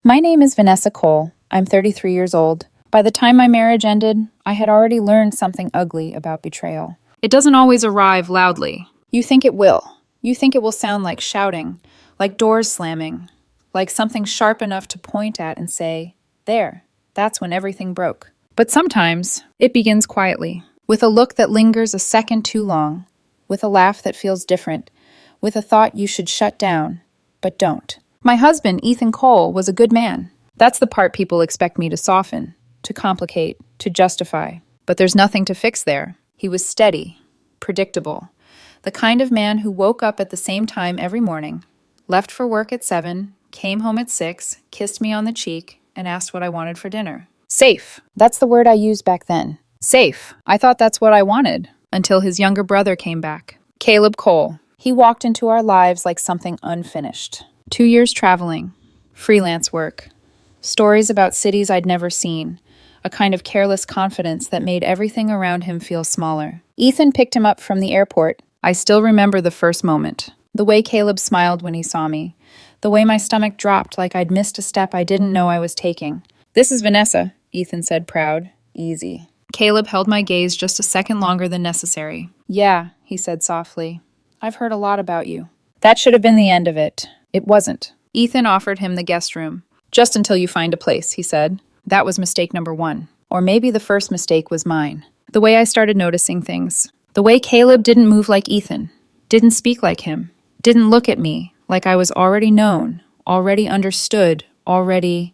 My name is Vanessa Cole. I'm 33 years old. By the time my marriage ended, I had already learned something ugly about betrayal. It doesn't always arrive loudly. You think it will. You think it will sound like shouting, like doors slamming, like something sharp enough to point at and say, "There, that's when everything broke." But sometimes it begins quietly. With a look that lingers a second too long, with a laugh that feels different, with a thought you should shut down, but don't. My husband, Ethan Cole, was a good man. That's the part people expect me to soften, to complicate, to justify. But there's nothing to fix there. He was steady, predictable, the kind of man who woke up at the same time every morning, left for work at 7, came home at 6, kissed me on the cheek, and asked what I wanted for dinner. Safe. That's the word I used back then. Safe. I thought that's what I wanted, until his younger brother came back. Caleb Cole. He walked into our lives like something unfinished. 2 years traveling, freelance work, stories about cities I'd never seen, a kind of careless confidence that made everything around him feel smaller. Ethan picked him up from the airport. I still remember the first moment. The way Caleb smiled when he saw me. The way my stomach dropped like I'd missed a step I didn't know I was taking. "This is Vanessa," Ethan said, proud. "Easy." Caleb held my gaze just a second longer than necessary. "Yeah," he said softly. "I've heard a lot about you." That should have been the end of it. It wasn't. Ethan offered him the guest room. "Just until you find a place," he said. That was mistake number 1. Or maybe the first mistake was mine. The way I started noticing things. The way Caleb didn't move like Ethan, didn't speak like him, didn't look at me like I was already known, already understood, already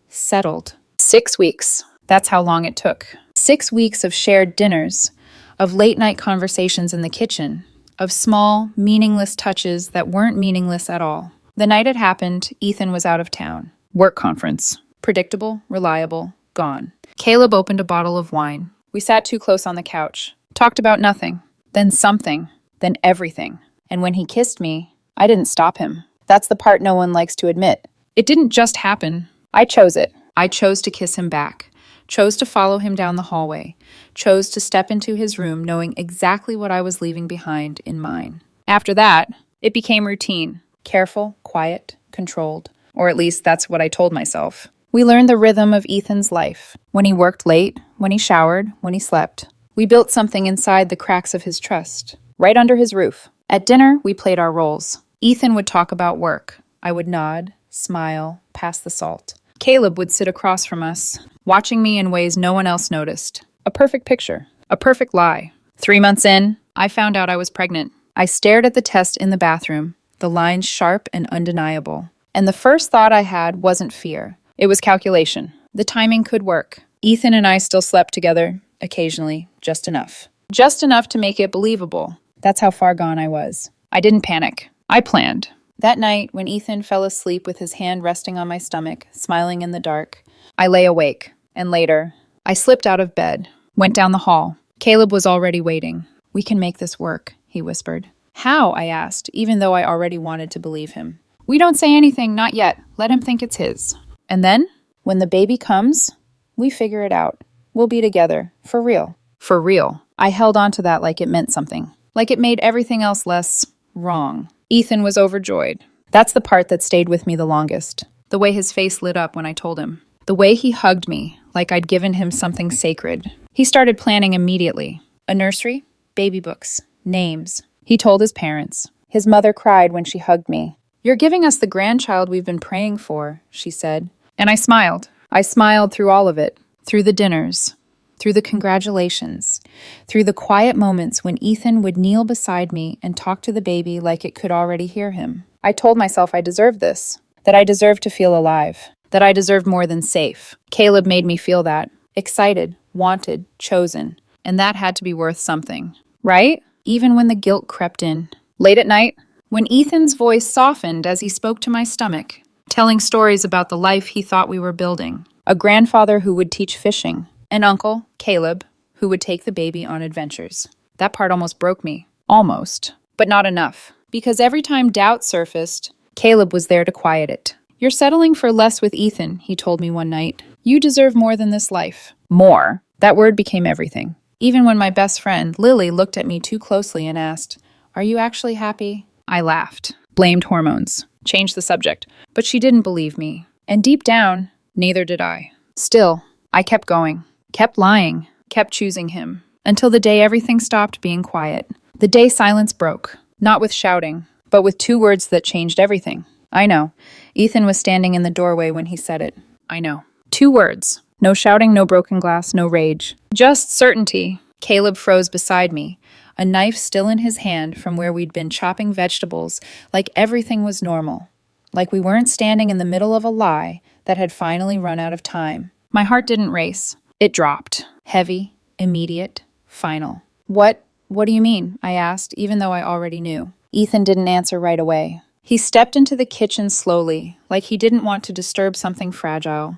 settled. 6 weeks. That's how long it took. 6 weeks of shared dinners, of late-night conversations in the kitchen, of small, meaningless touches that weren't meaningless at all. The night it happened, Ethan was out of town. Work conference. Predictable, reliable, gone. Caleb opened a bottle of wine. We sat too close on the couch. Talked about nothing. Then something. Then everything. And when he kissed me, I didn't stop him. That's the part no one likes to admit. It didn't just happen. I chose it. I chose to kiss him back. Chose to follow him down the hallway. Chose to step into his room knowing exactly what I was leaving behind in mine. After that, it became routine. Careful, quiet, controlled. Or at least that's what I told myself. We learned the rhythm of Ethan's life. When he worked late, when he showered, when he slept. We built something inside the cracks of his trust, right under his roof. At dinner, we played our roles. Ethan would talk about work. I would nod, smile, pass the salt. Caleb would sit across from us, watching me in ways no one else noticed. A perfect picture. A perfect lie. 3 months in, I found out I was pregnant. I stared at the test in the bathroom, the lines sharp and undeniable. And the first thought I had wasn't fear. It was calculation. The timing could work. Ethan and I still slept together, occasionally, just enough. Just enough to make it believable. That's how far gone I was. I didn't panic. I planned. That night, when Ethan fell asleep with his hand resting on my stomach, smiling in the dark, I lay awake. And later, I slipped out of bed, went down the hall. Caleb was already waiting. "We can make this work," he whispered. "How?" I asked, even though I already wanted to believe him. "We don't say anything, not yet. Let him think it's his. And then? When the baby comes, we figure it out. We'll be together. For real." For real. I held on to that like it meant something. Like it made everything else less wrong. Ethan was overjoyed. That's the part that stayed with me the longest. The way his face lit up when I told him. The way he hugged me, like I'd given him something sacred. He started planning immediately. A nursery, baby books, names. He told his parents. His mother cried when she hugged me. "You're giving us the grandchild we've been praying for," she said. And I smiled. I smiled through all of it. Through the dinners. Through the congratulations. Through the quiet moments when Ethan would kneel beside me and talk to the baby like it could already hear him. I told myself I deserved this. That I deserved to feel alive. That I deserved more than safe. Caleb made me feel that. Excited, wanted, chosen. And that had to be worth something. Right? Even when the guilt crept in. Late at night, when Ethan's voice softened as he spoke to my stomach, telling stories about the life he thought we were building. A grandfather who would teach fishing. An uncle, Caleb, who would take the baby on adventures. That part almost broke me. Almost. But not enough. Because every time doubt surfaced, Caleb was there to quiet it. "You're settling for less with Ethan," he told me one night. "You deserve more than this life." More. That word became everything. Even when my best friend, Lily, looked at me too closely and asked, "Are you actually happy?" I laughed. Blamed hormones. Changed the subject. But she didn't believe me. And deep down, neither did I. Still, I kept going, kept lying, kept choosing him, until the day everything stopped being quiet. The day silence broke, not with shouting, but with two words that changed everything. I know. Ethan was standing in the doorway when he said it. I know. Two words. No shouting, no broken glass, no rage. Just certainty. Caleb froze beside me, a knife still in his hand from where we'd been chopping vegetables, like everything was normal. Like we weren't standing in the middle of a lie that had finally run out of time. My heart didn't race. It dropped. Heavy, immediate, final. What do you mean? I asked, even though I already knew. Ethan didn't answer right away. He stepped into the kitchen slowly, like he didn't want to disturb something fragile.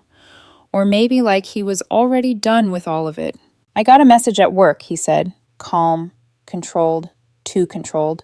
Or maybe like he was already done with all of it. I got a message at work, he said. Calm, controlled, too controlled.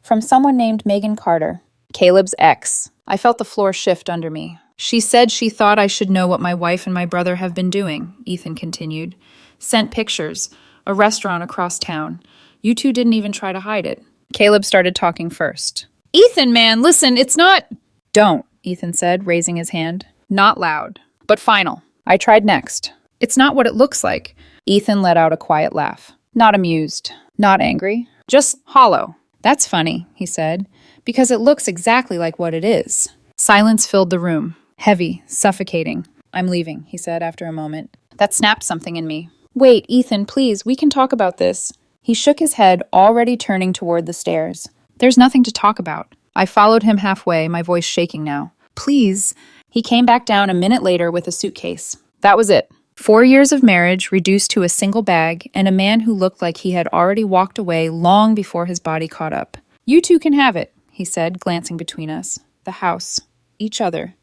From someone named Megan Carter. Caleb's ex. I felt the floor shift under me. She said she thought I should know what my wife and my brother have been doing, Ethan continued. Sent pictures. A restaurant across town. You two didn't even try to hide it. Caleb started talking first. Ethan, man, listen, it's not... Don't, Ethan said, raising his hand. Not loud, but final. I tried next. It's not what it looks like. Ethan let out a quiet laugh. Not amused, not angry, just hollow. That's funny, he said, because it looks exactly like what it is. Silence filled the room, heavy, suffocating. I'm leaving, he said after a moment. That snapped something in me. Wait, Ethan, please, we can talk about this. He shook his head, already turning toward the stairs. There's nothing to talk about. I followed him halfway, my voice shaking now. Please. He came back down a minute later with a suitcase. That was it. 4 years of marriage reduced to a single bag, and a man who looked like he had already walked away long before his body caught up. You two can have it, he said, glancing between us. The house. Each other.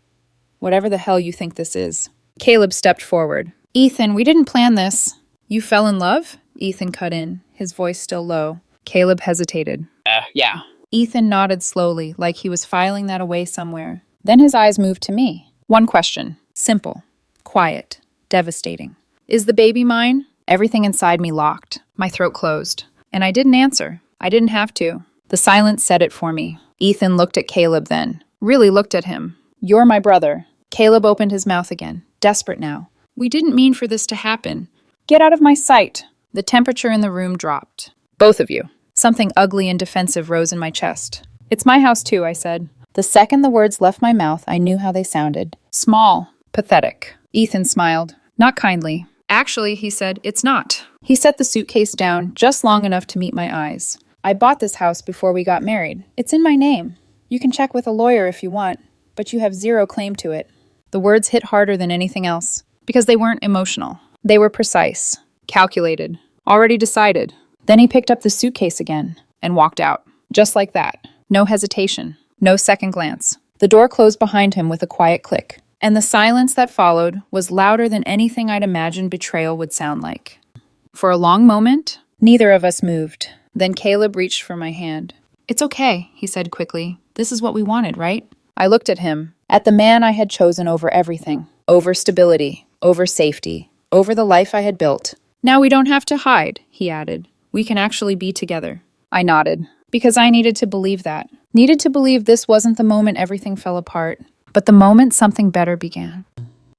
Whatever the hell you think this is. Caleb stepped forward. Ethan, we didn't plan this. You fell in love? Ethan cut in, his voice still low. Caleb hesitated. Yeah. Ethan nodded slowly, like he was filing that away somewhere. Then his eyes moved to me. One question. Simple. Quiet. Devastating. Is the baby mine? Everything inside me locked. My throat closed. And I didn't answer. I didn't have to. The silence said it for me. Ethan looked at Caleb then. Really looked at him. You're my brother. Caleb opened his mouth again. Desperate now. We didn't mean for this to happen. Get out of my sight. The temperature in the room dropped. Both of you. Something ugly and defensive rose in my chest. It's my house too, I said. The second the words left my mouth, I knew how they sounded. Small. Pathetic. Ethan smiled. Not kindly. Actually, he said, it's not. He set the suitcase down just long enough to meet my eyes. I bought this house before we got married. It's in my name. You can check with a lawyer if you want, but you have zero claim to it. The words hit harder than anything else, because they weren't emotional. They were precise, calculated, already decided. Then he picked up the suitcase again and walked out. Just like that. No hesitation. No second glance. The door closed behind him with a quiet click. And the silence that followed was louder than anything I'd imagined betrayal would sound like. For a long moment, neither of us moved. Then Caleb reached for my hand. It's okay, he said quickly. This is what we wanted, right? I looked at him, at the man I had chosen over everything. Over stability, over safety, over the life I had built. Now we don't have to hide, he added. We can actually be together. I nodded, because I needed to believe that. Needed to believe this wasn't the moment everything fell apart, but the moment something better began.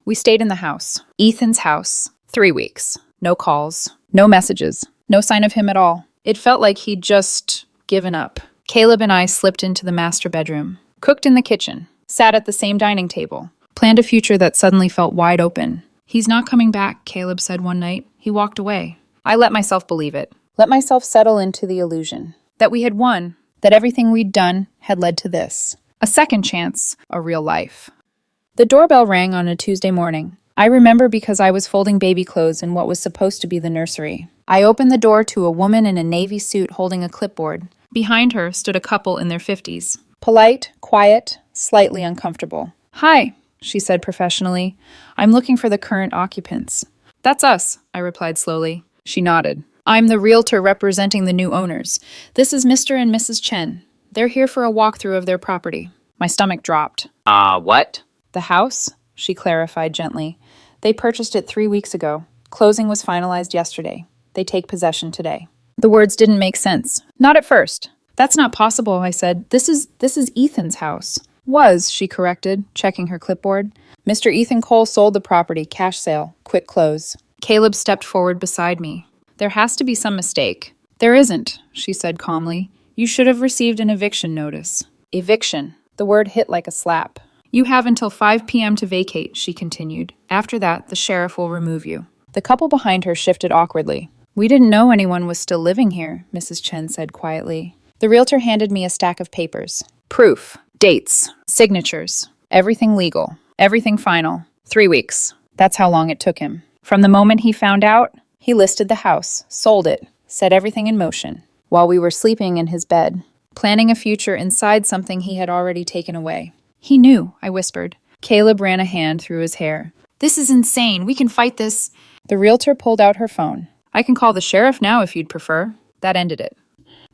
We stayed in the house. Ethan's house. 3 weeks. No calls. No messages. No sign of him at all. It felt like he'd just given up. Caleb and I slipped into the master bedroom. Cooked in the kitchen. Sat at the same dining table. Planned a future that suddenly felt wide open. He's not coming back, Caleb said one night. He walked away. I let myself believe it. Let myself settle into the illusion. That we had won. That everything we'd done had led to this. A second chance. A real life. The doorbell rang on a Tuesday morning. I remember because I was folding baby clothes in what was supposed to be the nursery. I opened the door to a woman in a navy suit holding a clipboard. Behind her stood a couple in their 50s. Polite, quiet, slightly uncomfortable. Hi, she said professionally. I'm looking for the current occupants. That's us, I replied slowly. She nodded. I'm the realtor representing the new owners. This is Mr. and Mrs. Chen. They're here for a walkthrough of their property. My stomach dropped. What? The house? She clarified gently. They purchased it 3 weeks ago. Closing was finalized yesterday. They take possession today. The words didn't make sense. Not at first. That's not possible, I said. This is Ethan's house. Was, she corrected, checking her clipboard. Mr. Ethan Cole sold the property, cash sale, quick close. Caleb stepped forward beside me. There has to be some mistake. There isn't, she said calmly. You should have received an eviction notice. Eviction. The word hit like a slap. You have until 5 p.m. to vacate, she continued. After that, the sheriff will remove you. The couple behind her shifted awkwardly. We didn't know anyone was still living here, Mrs. Chen said quietly. The realtor handed me a stack of papers. Proof. Dates. Signatures. Everything legal. Everything final. 3 weeks. That's how long it took him. From the moment he found out, he listed the house, sold it, set everything in motion, while we were sleeping in his bed, planning a future inside something he had already taken away. He knew, I whispered. Caleb ran a hand through his hair. This is insane. We can fight this. The realtor pulled out her phone. I can call the sheriff now if you'd prefer. That ended it.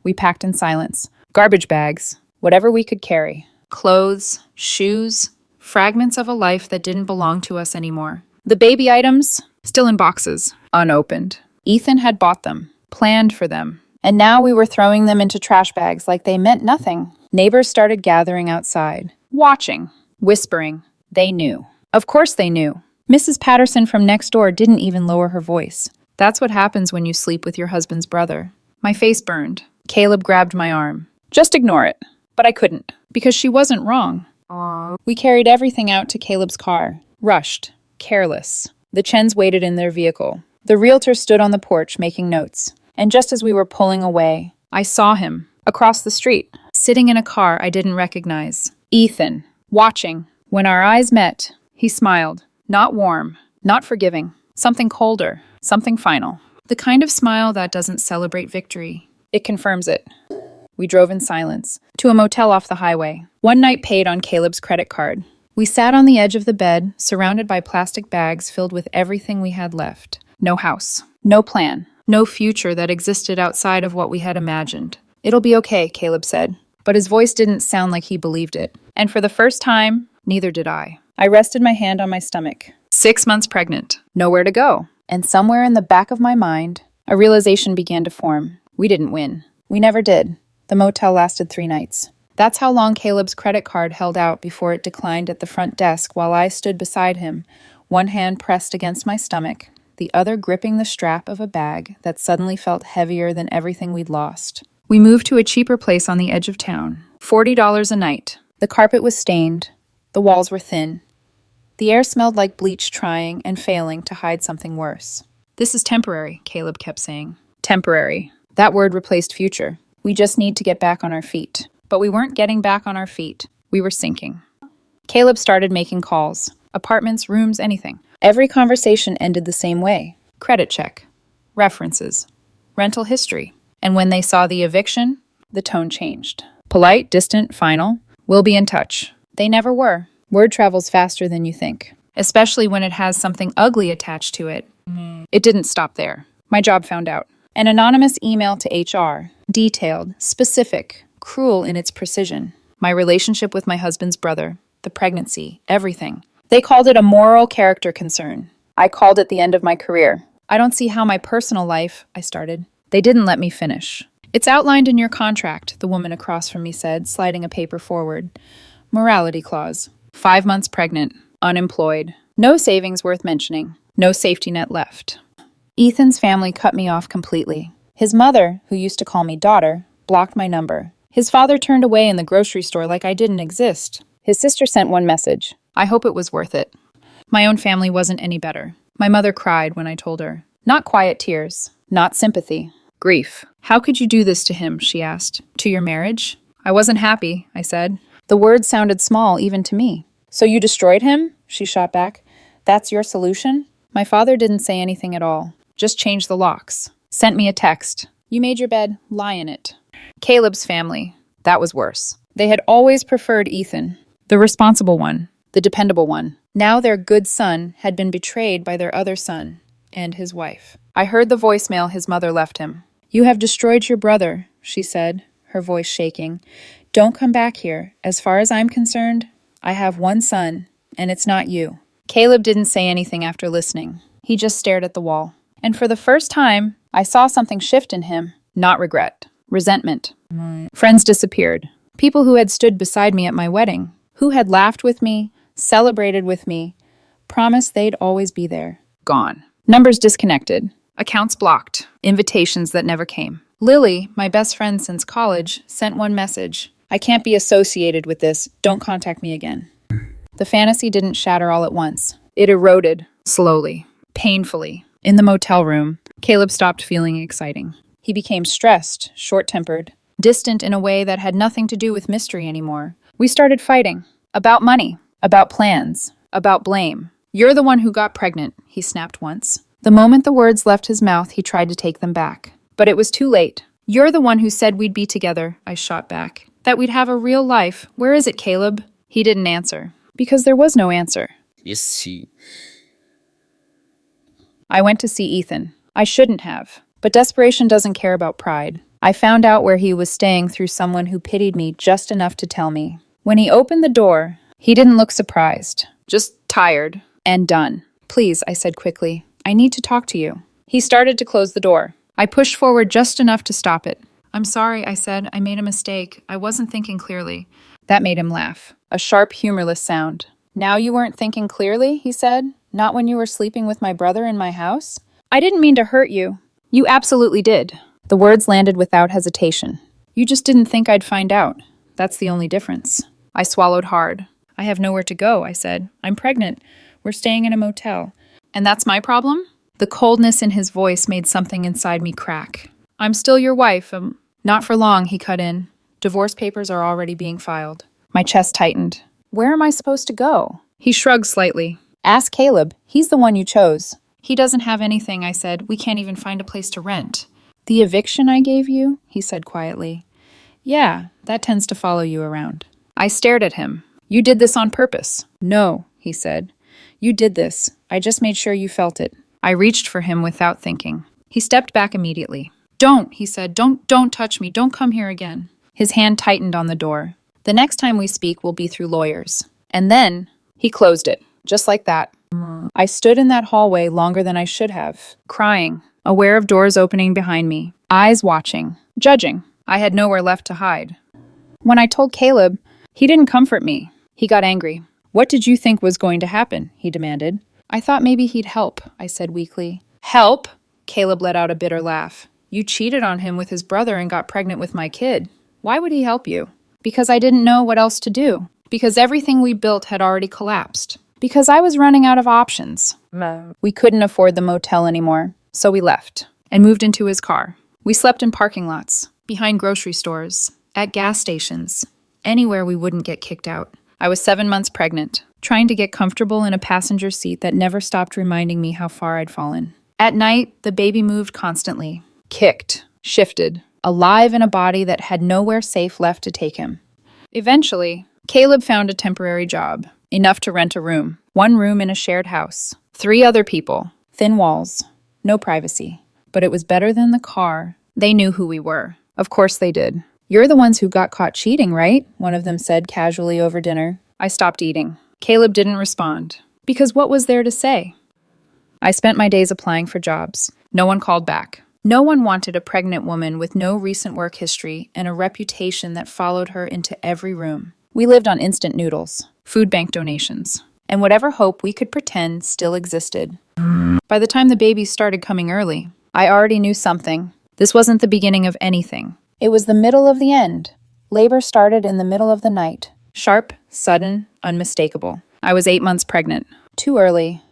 We packed in silence. Garbage bags. Whatever we could carry. Clothes. Shoes. Fragments of a life that didn't belong to us anymore. The baby items, still in boxes, unopened. Ethan had bought them, planned for them, and now we were throwing them into trash bags like they meant nothing. Neighbors started gathering outside, watching, whispering. They knew. Of course they knew. Mrs. Patterson from next door didn't even lower her voice. That's what happens when you sleep with your husband's brother. My face burned. Caleb grabbed my arm. Just ignore it. But I couldn't, because she wasn't wrong. We carried everything out to Caleb's car, rushed, careless. The Chens waited in their vehicle. The realtor stood on the porch making notes. And just as we were pulling away, I saw him, across the street, sitting in a car I didn't recognize. Ethan, watching. When our eyes met, he smiled. Not warm, not forgiving. Something colder, something final. The kind of smile that doesn't celebrate victory. It confirms it. We drove in silence, to a motel off the highway. One night paid on Caleb's credit card. We sat on the edge of the bed, surrounded by plastic bags filled with everything we had left. No house, no plan, no future that existed outside of what we had imagined. It'll be okay, Caleb said. But his voice didn't sound like he believed it. And for the first time, neither did I. I rested my hand on my stomach. 6 months pregnant. Nowhere to go. And somewhere in the back of my mind, a realization began to form. We didn't win. We never did. The motel lasted 3 nights. That's how long Caleb's credit card held out before it declined at the front desk while I stood beside him, one hand pressed against my stomach, the other gripping the strap of a bag that suddenly felt heavier than everything we'd lost. We moved to a cheaper place on the edge of town. $40 a night. The carpet was stained. The walls were thin. The air smelled like bleach trying and failing to hide something worse. This is temporary, Caleb kept saying. Temporary. That word replaced future. We just need to get back on our feet. But we weren't getting back on our feet. We were sinking. Caleb started making calls. Apartments, rooms, anything. Every conversation ended the same way. Credit check. References. Rental history. And when they saw the eviction, the tone changed. Polite, distant, final. We'll be in touch. They never were. Word travels faster than you think. Especially when it has something ugly attached to it. It didn't stop there. My job found out. An anonymous email to HR. Detailed, specific, cruel in its precision. My relationship with my husband's brother. The pregnancy. Everything. They called it a moral character concern. I called it the end of my career. I don't see how my personal life, I started. They didn't let me finish. It's outlined in your contract, the woman across from me said, sliding a paper forward. Morality clause. 5 months pregnant. Unemployed. No savings worth mentioning. No safety net left. Ethan's family cut me off completely. His mother, who used to call me daughter, blocked my number. His father turned away in the grocery store like I didn't exist. His sister sent one message. I hope it was worth it. My own family wasn't any better. My mother cried when I told her. Not quiet tears. Not sympathy. Grief. How could you do this to him, she asked. To your marriage? I wasn't happy, I said. The words sounded small even to me. So you destroyed him? She shot back. That's your solution? My father didn't say anything at all. Just changed the locks. Sent me a text. You made your bed, lie in it. Caleb's family. That was worse. They had always preferred Ethan. The responsible one. The dependable one. Now their good son had been betrayed by their other son and his wife. I heard the voicemail his mother left him. You have destroyed your brother, she said, her voice shaking. Don't come back here. As far as I'm concerned, I have one son, and it's not you. Caleb didn't say anything after listening. He just stared at the wall. And for the first time, I saw something shift in him. Not regret. Resentment. Friends disappeared. People who had stood beside me at my wedding. who had laughed with me, celebrated with me, promised they'd always be there. Gone. Numbers disconnected. Accounts blocked. Invitations that never came. Lily, my best friend since college, sent one message. I can't be associated with this. Don't contact me again. The fantasy didn't shatter all at once. It eroded, slowly, painfully. In the motel room, Caleb stopped feeling exciting. He became stressed, short-tempered, distant in a way that had nothing to do with mystery anymore. We started fighting. About money, about plans, about blame. You're the one who got pregnant, he snapped once. The moment the words left his mouth, he tried to take them back. But it was too late. You're the one who said we'd be together, I shot back. That we'd have a real life. Where is it, Caleb? He didn't answer. Because there was no answer. Yes, I went to see Ethan. I shouldn't have. But desperation doesn't care about pride. I found out where he was staying through someone who pitied me just enough to tell me. When he opened the door, he didn't look surprised. Just tired. And done. Please, I said quickly. I need to talk to you. He started to close the door. I pushed forward just enough to stop it. I'm sorry, I said. I made a mistake. I wasn't thinking clearly. That made him laugh. A sharp, humorless sound. Now you weren't thinking clearly, he said. Not when you were sleeping with my brother in my house? I didn't mean to hurt you. You absolutely did. The words landed without hesitation. You just didn't think I'd find out. That's the only difference. I swallowed hard. I have nowhere to go, I said. I'm pregnant. We're staying in a motel. And that's my problem? The coldness in his voice made something inside me crack. I'm still your wife. Not for long, he cut in. Divorce papers are already being filed. My chest tightened. Where am I supposed to go? He shrugged slightly. Ask Caleb. He's the one you chose. He doesn't have anything, I said. We can't even find a place to rent. The eviction I gave you? He said quietly. Yeah, that tends to follow you around. I stared at him. You did this on purpose. No, he said. You did this. I just made sure you felt it. I reached for him without thinking. He stepped back immediately. Don't, he said. Don't touch me. Don't come here again. His hand tightened on the door. The next time we speak will be through lawyers. And then he closed it, just like that. I stood in that hallway longer than I should have, crying, aware of doors opening behind me, eyes watching, judging. I had nowhere left to hide. When I told Caleb, he didn't comfort me. He got angry. What did you think was going to happen? He demanded. I thought maybe he'd help, I said weakly. Help? Caleb let out a bitter laugh. You cheated on him with his brother and got pregnant with my kid. Why would he help you? Because I didn't know what else to do. Because everything we built had already collapsed. Because I was running out of options. We couldn't afford the motel anymore, so we left and moved into his car. We slept in parking lots, behind grocery stores, at gas stations, anywhere we wouldn't get kicked out. I was 7 months pregnant, trying to get comfortable in a passenger seat that never stopped reminding me how far I'd fallen. At night, the baby moved constantly, kicked, shifted, alive in a body that had nowhere safe left to take him. Eventually, Caleb found a temporary job, enough to rent a room. 1 room in a shared house. 3 other people. Thin walls. No privacy. But it was better than the car. They knew who we were. Of course they did. You're the ones who got caught cheating, right? One of them said casually over dinner. I stopped eating. Caleb didn't respond. Because what was there to say? I spent my days applying for jobs. No one called back. No one wanted a pregnant woman with no recent work history and a reputation that followed her into every room. We lived on instant noodles, food bank donations, and whatever hope we could pretend still existed. By the time the babies started coming early, I already knew something. This wasn't the beginning of anything. It was the middle of the end. Labor started in the middle of the night. Sharp, sudden, unmistakable. I was 8 months pregnant. Too early,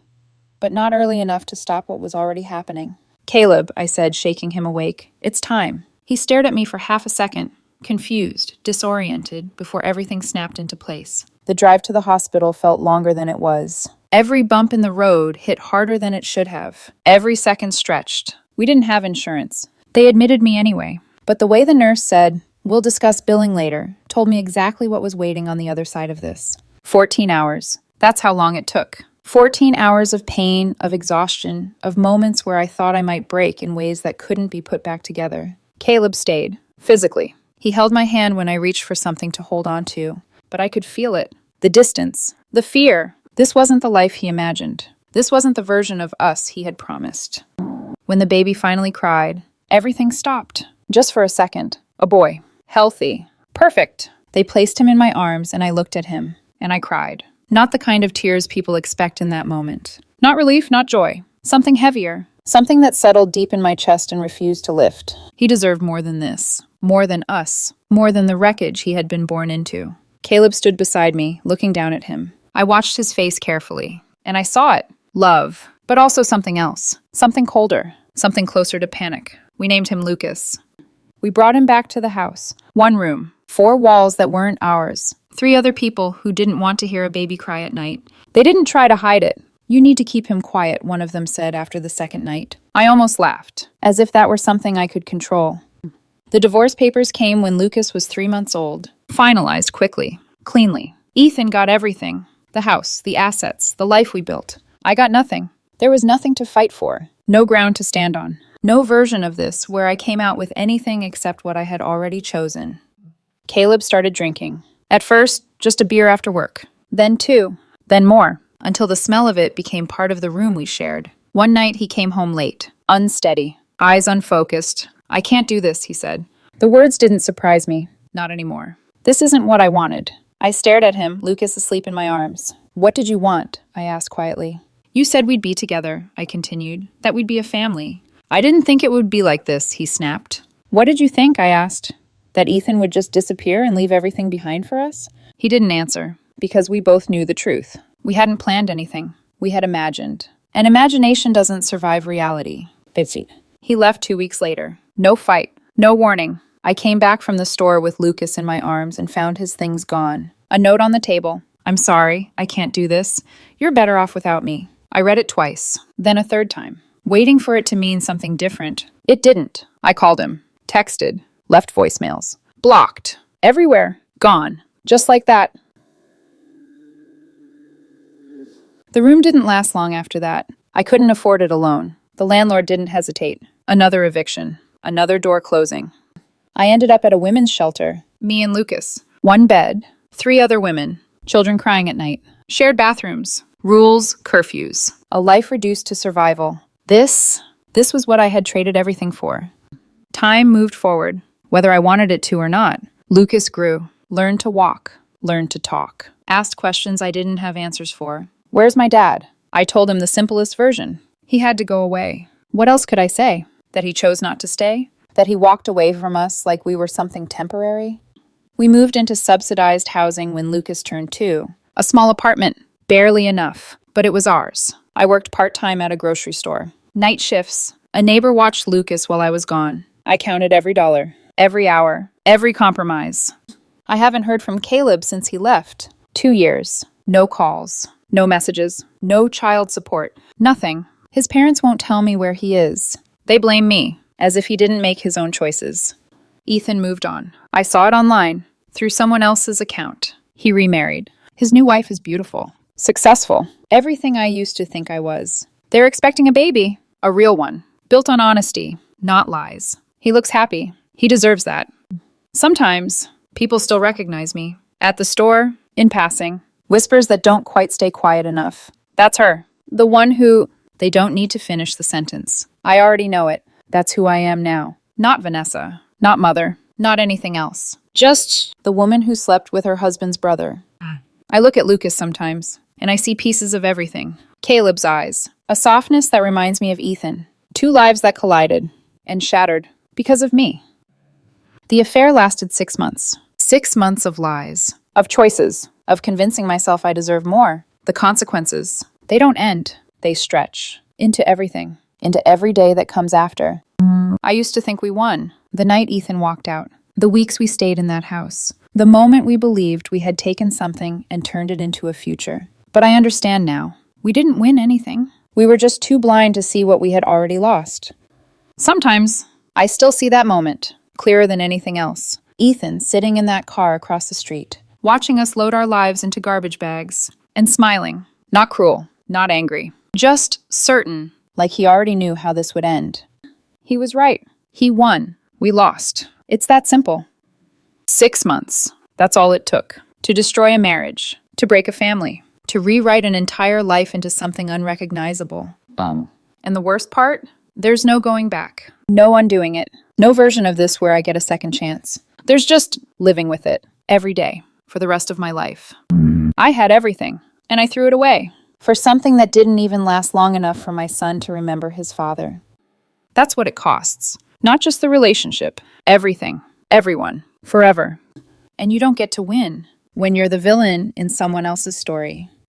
but not early enough to stop what was already happening. Caleb, I said, shaking him awake. It's time. He stared at me for half a second, confused, disoriented, before everything snapped into place. The drive to the hospital felt longer than it was. Every bump in the road hit harder than it should have. Every second stretched. We didn't have insurance. They admitted me anyway. But the way the nurse said, "We'll discuss billing later," told me exactly what was waiting on the other side of this. 14 hours. That's how long it took. 14 hours of pain, of exhaustion, of moments where I thought I might break in ways that couldn't be put back together. Caleb stayed, physically. He held my hand when I reached for something to hold on to, but I could feel it. The distance. The fear. This wasn't the life he imagined. This wasn't the version of us he had promised. When the baby finally cried, everything stopped. Just for a second. A boy. Healthy. Perfect. They placed him in my arms and I looked at him. and I cried. Not the kind of tears people expect in that moment. Not relief, not joy. Something heavier. Something that settled deep in my chest and refused to lift. He deserved more than this. More than us. More than the wreckage he had been born into. Caleb stood beside me, looking down at him. I watched his face carefully, and I saw it. Love, but also something else. Something colder. Something closer to panic. We named him Lucas. We brought him back to the house. 1 room. 4 walls that weren't ours. 3 other people who didn't want to hear a baby cry at night. They didn't try to hide it. You need to keep him quiet, one of them said after the second night. I almost laughed, as if that were something I could control. The divorce papers came when Lucas was 3 months old. Finalized quickly, cleanly. Ethan got everything. The house, the assets, the life we built. I got nothing. There was nothing to fight for. No ground to stand on. No version of this where I came out with anything except what I had already chosen. Caleb started drinking. At first, just a beer after work. Then 2. Then more. Until the smell of it became part of the room we shared. One night he came home late, unsteady, eyes unfocused. I can't do this, he said. The words didn't surprise me. Not anymore. This isn't what I wanted. I stared at him, Lucas asleep in my arms. What did you want? I asked quietly. You said we'd be together, I continued, that we'd be a family. I didn't think it would be like this, he snapped. What did you think? I asked. That Ethan would just disappear and leave everything behind for us? He didn't answer, because we both knew the truth. We hadn't planned anything. We had imagined. And imagination doesn't survive reality. Busy. He left 2 weeks later. No fight. No warning. I came back from the store with Lucas in my arms and found his things gone. A note on the table. I'm sorry. I can't do this. You're better off without me. I read it twice. Then a third time. Waiting for it to mean something different. It didn't. I called him. Texted. Left voicemails. Blocked. Everywhere. Gone. Just like that. The room didn't last long after that. I couldn't afford it alone. The landlord didn't hesitate. Another eviction. Another door closing. I ended up at a women's shelter. Me and Lucas. 1 bed. 3 other women. Children crying at night. Shared bathrooms. Rules, curfews. A life reduced to survival. This was what I had traded everything for. Time moved forward. Whether I wanted it to or not. Lucas grew. Learned to walk. Learned to talk. Asked questions I didn't have answers for. Where's my dad? I told him the simplest version. He had to go away. What else could I say? That he chose not to stay? That he walked away from us like we were something temporary? We moved into subsidized housing when Lucas turned 2. A small apartment. Barely enough. But it was ours. I worked part-time at a grocery store. Night shifts. A neighbor watched Lucas while I was gone. I counted every dollar. Every hour. Every compromise. I haven't heard from Caleb since he left. 2 years. No calls. No messages. No child support. Nothing. His parents won't tell me where he is. They blame me, as if he didn't make his own choices. Ethan moved on. I saw it online, through someone else's account. He remarried. His new wife is beautiful. Successful. Everything I used to think I was. They're expecting a baby. A real one. Built on honesty, not lies. He looks happy. He deserves that. Sometimes, people still recognize me. At the store, in passing. Whispers that don't quite stay quiet enough. That's her. The one who... They don't need to finish the sentence. I already know it. That's who I am now. Not Vanessa. Not mother. Not anything else. Just the woman who slept with her husband's brother. I look at Lucas sometimes, and I see pieces of everything. Caleb's eyes. A softness that reminds me of Ethan. 2 lives that collided. And shattered. Because of me. The affair lasted 6 months. 6 months of lies. Of choices. Of convincing myself I deserve more. The consequences. They don't end. They stretch. Into everything. Into every day that comes after. I used to think we won. The night Ethan walked out. The weeks we stayed in that house. The moment we believed we had taken something and turned it into a future. But I understand now. We didn't win anything. We were just too blind to see what we had already lost. Sometimes, I still see that moment, clearer than anything else. Ethan sitting in that car across the street, watching us load our lives into garbage bags, and smiling. Not cruel, not angry. Just certain, like he already knew how this would end. He was right. He won. We lost. It's that simple. 6 months. That's all it took. To destroy a marriage. To break a family. To rewrite an entire life into something unrecognizable. And the worst part? There's no going back. No undoing it. No version of this where I get a second chance. There's just living with it. Every day. For the rest of my life. I had everything, and I threw it away for something that didn't even last long enough for my son to remember his father. That's what it costs. Not just the relationship, everything, everyone, forever. And you don't get to win when you're the villain in someone else's story.